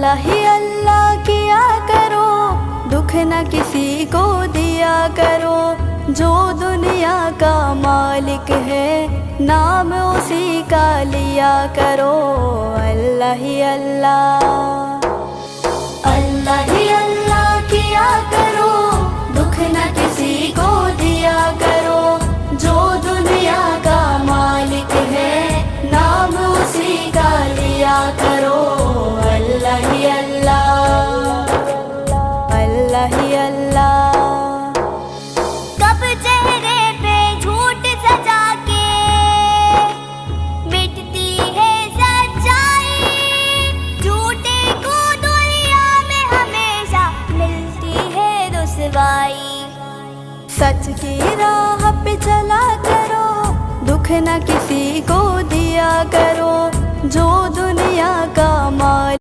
अल्लाह ही अल्लाह किया करो, दुख न किसी को दिया करो। जो दुनिया का मालिक है, नाम उसी का लिया करो। अल्लाह ही अल्लाह, अल्लाह ही अल्लाह किया करो, दुख न किसी को दिया करो। जो दुनिया का मालिक है, नाम उसी का लिया करो। अल्लाह ही अल्लाह, अल्लाह ही अल्लाह। कब चेहरे पे झूठ सजा के मिटती है सच्चाई, झूठे को दुनिया में हमेशा मिलती है रुसवाई। सच की राह पे चला करो, दुख न किसी को दिया करो। जो दुनिया का मालिक